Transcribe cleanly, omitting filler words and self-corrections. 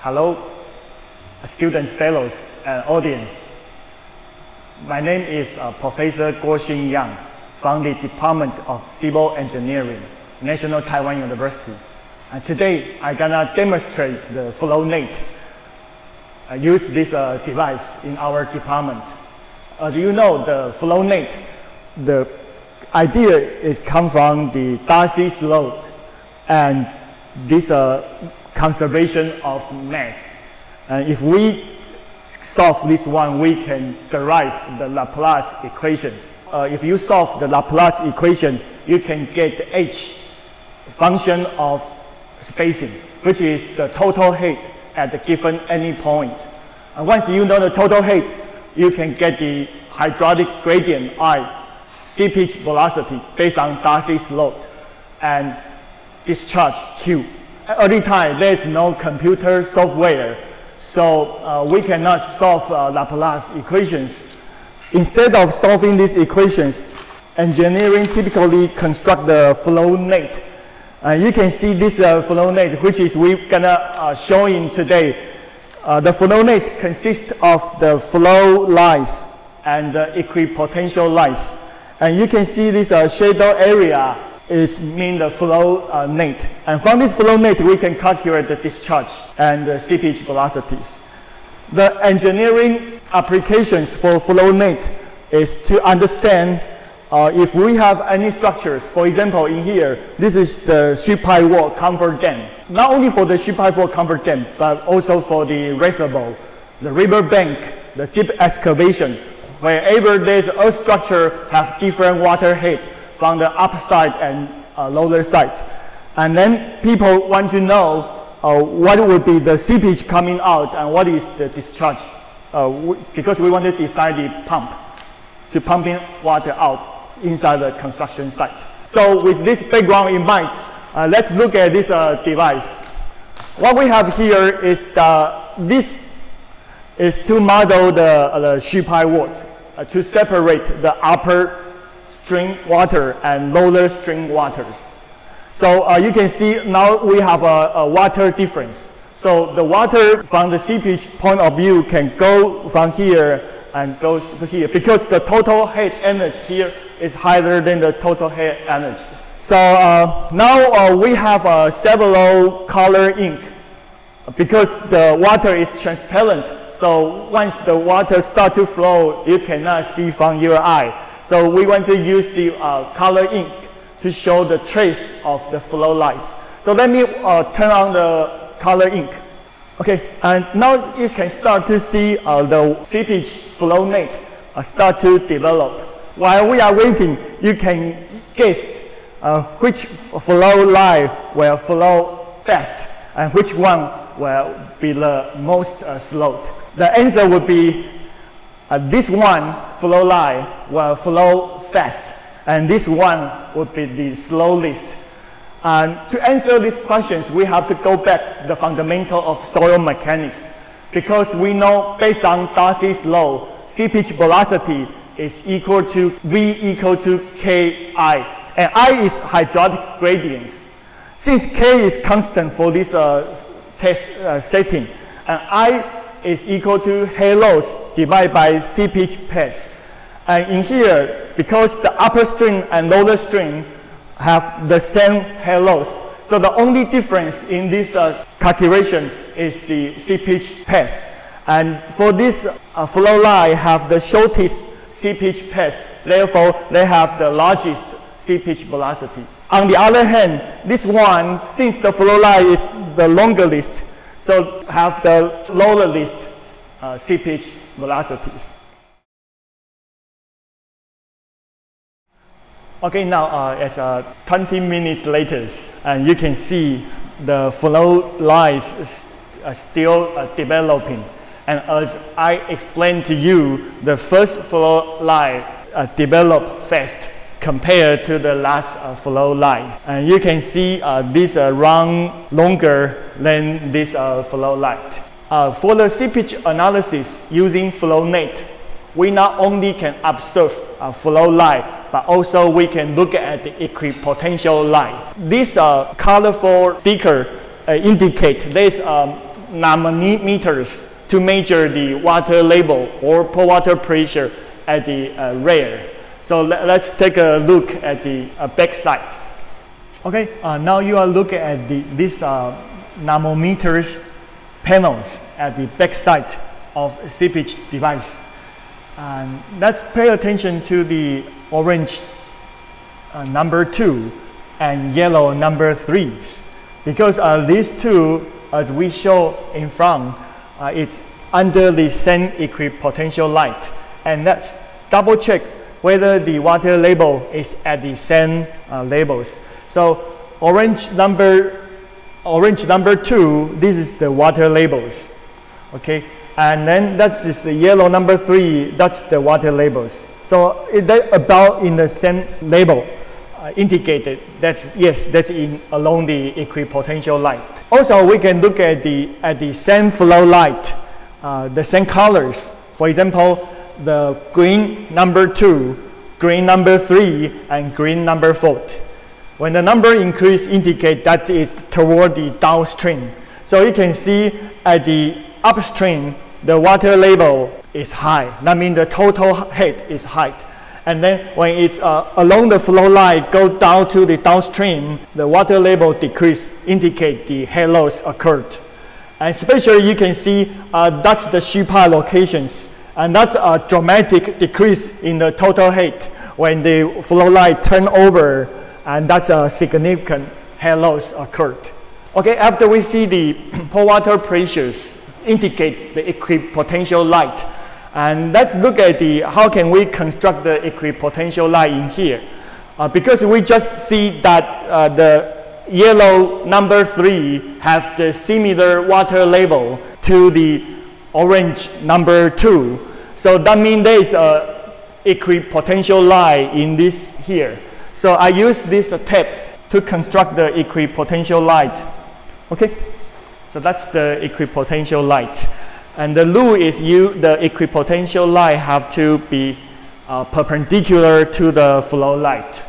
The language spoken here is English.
Hello, students, fellows, and audience. My name is Professor Guoxun Yang from the Department of Civil Engineering, National Taiwan University. And today, I'm gonna demonstrate the FlowNet. I use this device in our department. As you know, the FlowNet, the idea is come from the Darcy's Law and this conservation of math. And if we solve this one, we can derive the Laplace equations. If you solve the Laplace equation, you can get the h function of spacing, which is the total height at the given any point. And once you know the total height, you can get the hydraulic gradient I, seepage velocity based on Darcy's law, and discharge Q. At early time, there is no computer software, so we cannot solve Laplace equations. Instead of solving these equations, engineering typically construct the FlowNet. You can see this FlowNet, which is we're gonna showing today. The FlowNet consists of the flow lines and the equipotential lines. And you can see this shadow area is mean the flow net. And from this flow net, we can calculate the discharge and the seepage velocities. The engineering applications for flow net is to understand if we have any structures. For example, in here, this is the sheet pipe wall comfort dam. Not only for the sheet pipe wall comfort dam, but also for the reservoir, the river bank, the deep excavation. Wherever there's a structure have different water height from the upside and lower side. And then people want to know what would be the seepage coming out and what is the discharge, because we want to decide the pump to pumping water out inside the construction site. So with this background in mind, let's look at this device. What we have here is this is to model the sheet pipe wall to separate the upper stream water and lower stream waters. So you can see now we have a water difference. So the water from the seepage point of view can go from here and go to here because the total head energy here is higher than the total head energy. So now we have several color ink because the water is transparent. So once the water starts to flow, you cannot see from your eye. So we want to use the color ink to show the trace of the flow lines. So let me turn on the color ink. Okay, and now you can start to see the seepage flow net start to develop. While we are waiting, you can guess which flow line will flow fast and which one will be the most slowed. The answer would be this one flow line will flow fast, and this one would be the slowest. And to answer these questions, we have to go back to the fundamental of soil mechanics, because we know based on Darcy's law, seepage velocity is equal to V equal to Ki, and I is hydraulic gradients. Since K is constant for this test setting, and I is equal to head loss divided by seepage path. And in here, because the upper stream and lower stream have the same head loss, so the only difference in this calculation is the seepage path. And for this flow line have the shortest seepage path, therefore they have the largest seepage velocity. On the other hand, this one, since the flow line is the longest, so have the lowest seepage velocities. Okay, now it's 20 minutes later, and you can see the flow lines are still developing. And as I explained to you, the first flow line developed fast compared to the last flow line. And you can see this run longer than this flow line. For the seepage analysis using FlowNet, we not only can observe a flow line, but also we can look at the equipotential line. This colorful sticker indicate there's nanometers to measure the water level or pore water pressure at the rear. So let's take a look at the back side. Okay, now you are looking at these nanometers panels at the back side of seepage device. And let's pay attention to the orange number 2 and yellow number 3, because these two, as we show in front, it's under the same equipotential light. And let's double check whether the water level is at the same levels. So orange number 2, this is the water levels, okay? And then that is the yellow number 3, that's the water levels. So that about in the same level indicated that's along the equipotential light. Also, we can look at the same flow light, the same colors. For example, the green number 2, green number 3, and green number 4. When the number increase, indicate that is toward the downstream. So you can see at the upstream, the water level is high. That means the total head is high. And then when it's along the flow line, go down to the downstream, the water level decrease, indicate the head loss occurred. And especially you can see that's the SHPA locations. And that's a dramatic decrease in the total head when the flow line turn over, and that's a significant head loss occurred. Okay, after we see the pore water pressures indicate the equipotential light, and let's look at how can we construct the equipotential light in here. Because we just see that the yellow number 3 have the similar water level to the orange number 2. So that means there is a equipotential light in this here. So I use this tape to construct the equipotential light. Okay, so that's the equipotential light. And the rule is the equipotential light have to be perpendicular to the flow light.